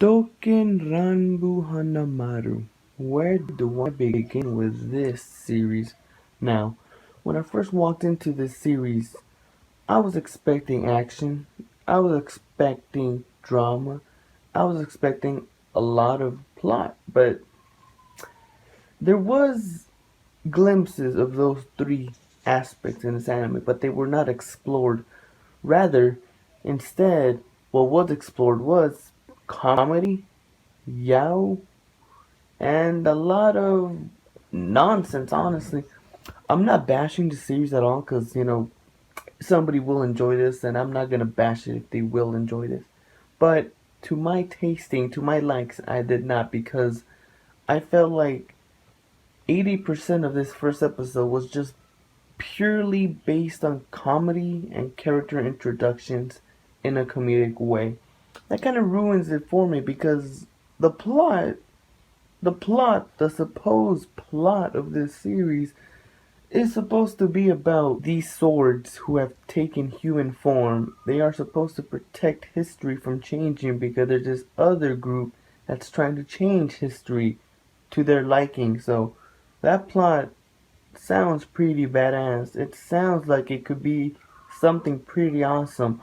Touken Ranbu Hanamaru. Where do I begin with this series? Now, when I first walked into this series, I was expecting action, I was expecting drama, I was expecting a lot of plot, but there was glimpses of those three aspects in this anime, but they were not explored. Rather, instead, what was explored was comedy, yao, and a lot of nonsense, honestly. I'm not bashing the series at all because, somebody will enjoy this, and I'm not going to bash it if they will enjoy this. But to my tasting, to my likes, I did not because I felt like 80% of this first episode was just purely based on comedy and character introductions in a comedic way. That kind of ruins it for me because the plot the supposed plot of this series is supposed to be about these swords who have taken human form. They are supposed to protect history from changing because there's this other group that's trying to change history to their liking. So that plot sounds pretty badass. It sounds like it could be something pretty awesome,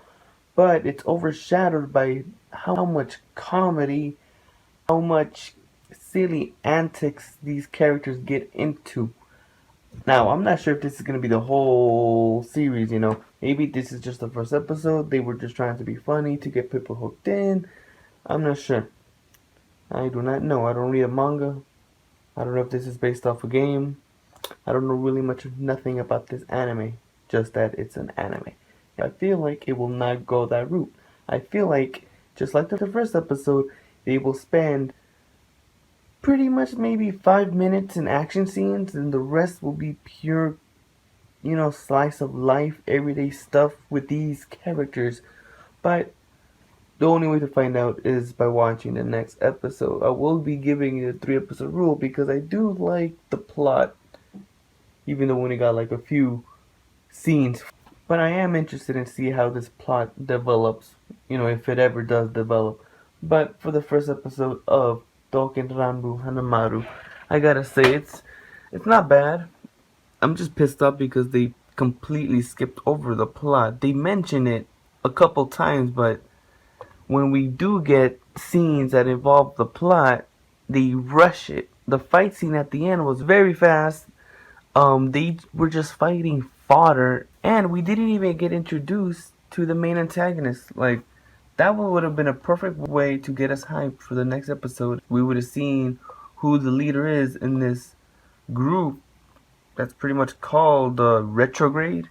but it's overshadowed by how much comedy, how much silly antics these characters get into. Now, I'm not sure if this is going to be the whole series. Maybe this is just the first episode. They were just trying to be funny to get people hooked in. I'm not sure. I do not know. I don't read a manga. I don't know if this is based off a game. I don't know really much of nothing about this anime. Just that it's an anime. I feel like it will not go that route. I feel like, just like the first episode, they will spend pretty much maybe 5 minutes in action scenes, and the rest will be pure, slice of life, everyday stuff with these characters. But the only way to find out is by watching the next episode. I will be giving it a 3 episode rule because I do like the plot, even though we only got like a few scenes. But I am interested in see how this plot develops, if it ever does develop. But for the first episode of Touken Ranbu Hanamaru, I gotta say it's not bad. I'm just pissed off because they completely skipped over the plot. They mention it a couple times, but when we do get scenes that involve the plot, they rush it. The fight scene at the end was very fast. They were just fighting fodder, and we didn't even get introduced to the main antagonist. Like, that would have been a perfect way to get us hyped for the next episode. We would have seen who the leader is in this group that's pretty much called Retrograde.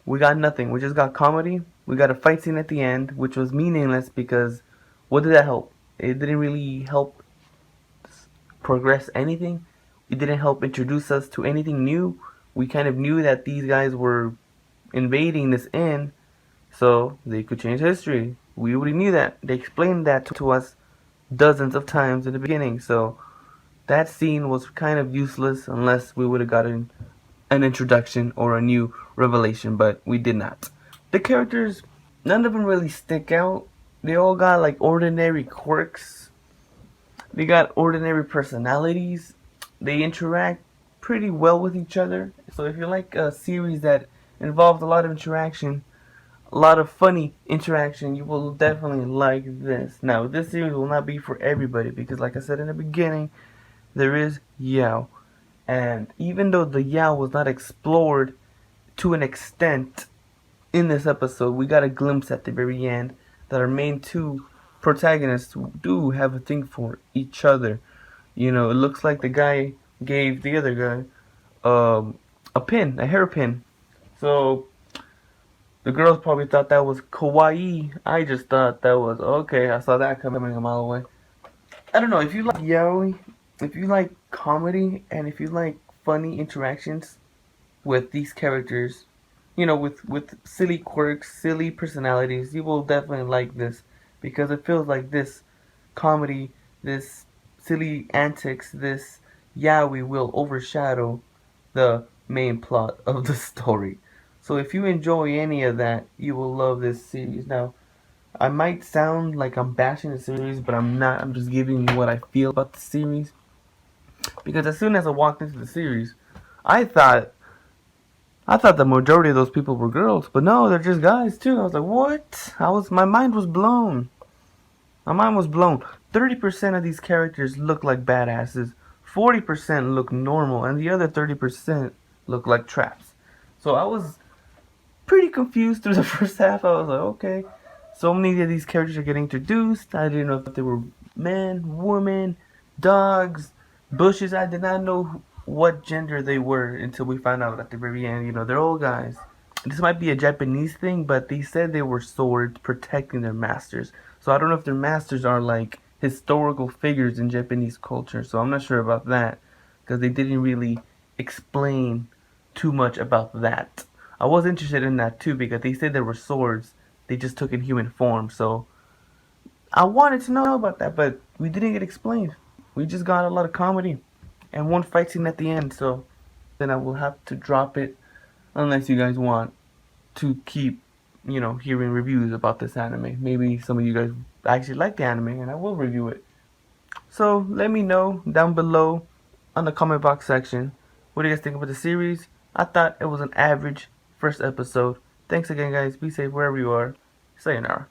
We got nothing. We just got comedy. We got a fight scene at the end, which was meaningless because what did that help? It didn't really help progress anything. It didn't help introduce us to anything new. We kind of knew that these guys were invading this inn so they could change history. We already knew that. They explained that to us dozens of times in the beginning. So that scene was kind of useless unless we would have gotten an introduction or a new revelation, but we did not. The characters, none of them really stick out. They all got like ordinary quirks. They got ordinary personalities. They interact pretty well with each other. So if you like a series that involves a lot of interaction, a lot of funny interaction, you will definitely like this. Now, this series will not be for everybody because, like I said in the beginning, there is Yao. And even though the Yao was not explored to an extent in this episode, we got a glimpse at the very end that our main two protagonists do have a thing for each other. It looks like the guy gave the other guy a pin, a hairpin. So the girls probably thought that was kawaii. I just thought that was okay. I saw that coming a mile away. I don't know if you like yaoi, if you like comedy, and if you like funny interactions with these characters, with silly quirks, silly personalities, you will definitely like this because it feels like this comedy, this silly antics, this yaoi will overshadow the main plot of the story. So if you enjoy any of that, you will love this series. Now, I might sound like I'm bashing the series, but I'm not. I'm just giving you what I feel about the series. Because as soon as I walked into the series, I thought the majority of those people were girls, but no, they're just guys too. I was like, what? My mind was blown. My mind was blown. 30% of these characters look like badasses. 40% look normal, and the other 30% look like traps. So I was pretty confused through the first half. I was like, okay, so many of these characters are getting introduced. I didn't know if they were men, women, dogs, bushes. I did not know what gender they were until we found out at the very end. They're all guys. This might be a Japanese thing, but they said they were swords protecting their masters. So I don't know if their masters are like historical figures in Japanese culture. So I'm not sure about that because they didn't really explain too much about that. I was interested in that too because they said there were swords. They just took in human form. So I wanted to know about that, but we didn't get explained. We just got a lot of comedy and one fight scene at the end. So then I will have to drop it unless you guys want to keep, hearing reviews about this anime. Maybe some of you guys actually like the anime and I will review it. So let me know down below on the comment box section. What do you guys think about the series? I thought it was an average first episode. Thanks again, guys. Be safe wherever you are. Sayonara.